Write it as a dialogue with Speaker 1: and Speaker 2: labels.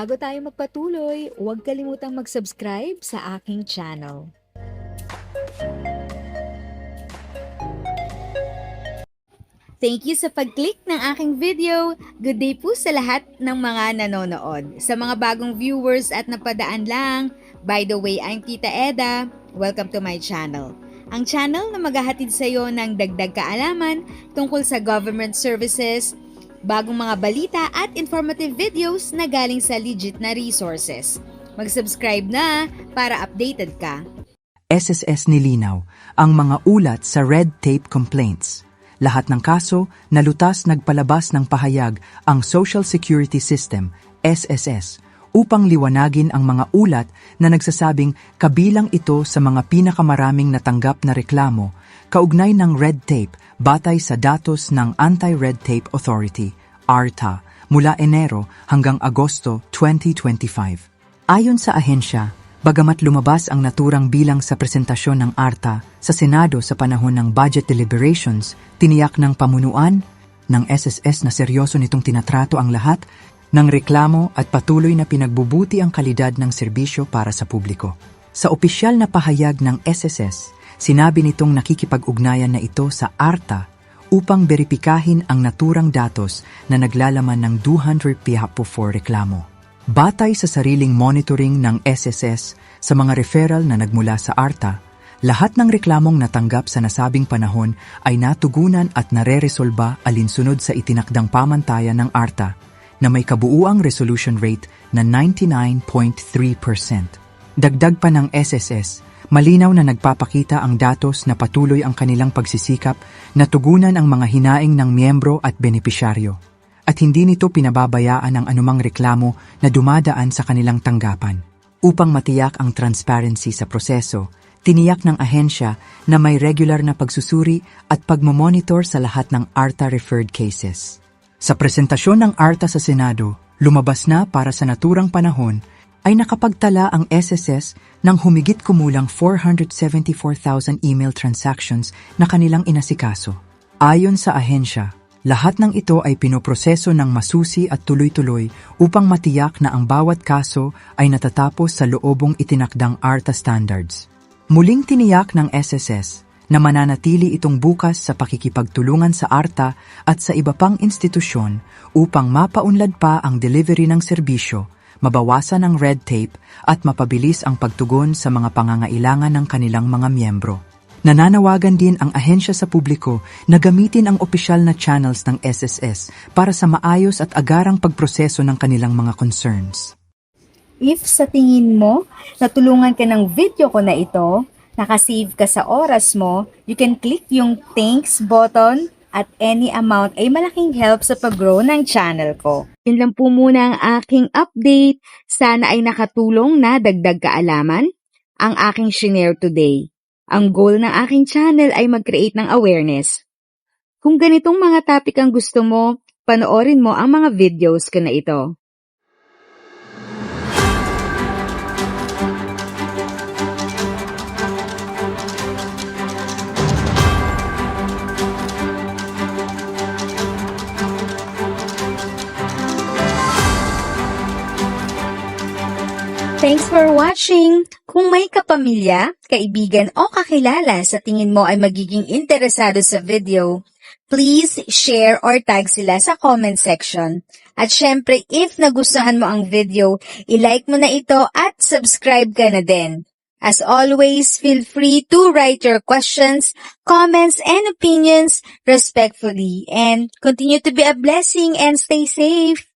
Speaker 1: Bago tayo magpatuloy, huwag kalimutang mag-subscribe sa aking channel. Thank you sa pag-click ng aking video. Good day po sa lahat ng mga nanonood. Sa mga bagong viewers at napadaan lang, by the way, I'm Tita Eda. Welcome to my channel. Ang channel na maghahatid sa iyo ng dagdag kaalaman tungkol sa government services, bagong mga balita at informative videos na galing sa legit na resources. Mag-subscribe na para updated ka.
Speaker 2: SSS nilinaw ang mga ulat sa red tape complaints. Lahat ng kaso, nalutas nagpalabas ng pahayag ang Social Security System, SSS, upang liwanagin ang mga ulat na nagsasabing kabilang ito sa mga pinakamaraming natanggap na reklamo kaugnay ng red tape batay sa datos ng Anti-Red Tape Authority, ARTA, mula Enero hanggang Agosto 2025. Ayon sa ahensya, bagamat lumabas ang naturang bilang sa presentasyon ng ARTA sa Senado sa panahon ng budget deliberations, tiniyak ng pamunuan ng SSS na seryoso nitong tinatrato ang lahat ng reklamo at patuloy na pinagbubuti ang kalidad ng serbisyo para sa publiko. Sa opisyal na pahayag ng SSS, sinabi nitong nakikipag-ugnayan na ito sa ARTA upang beripikahin ang naturang datos na naglalaman ng 200 PHP4 reklamo. Batay sa sariling monitoring ng SSS sa mga referral na nagmula sa ARTA, lahat ng reklamong natanggap sa nasabing panahon ay natugunan at nare-resolba alinsunod sa itinakdang pamantayan ng ARTA na may kabuuang resolution rate na 99.3%. Dagdag pa ng SSS, malinaw na nagpapakita ang datos na patuloy ang kanilang pagsisikap na tugunan ang mga hinaing ng miyembro at benepisyaryo, at hindi nito pinababayaan ang anumang reklamo na dumadaan sa kanilang tanggapan. Upang matiyak ang transparency sa proseso, tiniyak ng ahensya na may regular na pagsusuri at pagmamonitor sa lahat ng ARTA-referred cases. Sa presentasyon ng ARTA sa Senado, lumabas na para sa naturang panahon ay nakapagtala ang SSS ng humigit kumulang 474,000 email transactions na kanilang inasikaso. Ayon sa ahensya, lahat ng ito ay pinoproseso ng masusi at tuloy-tuloy upang matiyak na ang bawat kaso ay natatapos sa loobong itinakdang ARTA standards. Muling tiniyak ng SSS na mananatili itong bukas sa pakikipagtulungan sa ARTA at sa iba pang institusyon upang mapaunlad pa ang delivery ng serbisyo, mabawasan ang red tape at mapabilis ang pagtugon sa mga pangangailangan ng kanilang mga miyembro. Nananawagan din ang ahensya sa publiko na gamitin ang opisyal na channels ng SSS para sa maayos at agarang pagproseso ng kanilang mga concerns.
Speaker 1: If sa tingin mo, natulungan ka ng video ko na ito, nakasave ka sa oras mo, you can click yung thanks button at any amount ay malaking help sa pag-grow ng channel ko. Yun lang po muna ang aking update. Sana ay nakatulong na dagdag kaalaman ang aking shinare today. Ang goal ng aking channel ay mag-create ng awareness. Kung ganitong mga topic ang gusto mo, panoorin mo ang mga videos ko na ito. Thanks for watching! Kung may kapamilya, kaibigan o kakilala sa tingin mo ay magiging interesado sa video, please share or tag sila sa comment section. At syempre, if nagustuhan mo ang video, i-like mo na ito at subscribe ka na din. As always, feel free to write your questions, comments, and opinions respectfully. And continue to be a blessing and stay safe!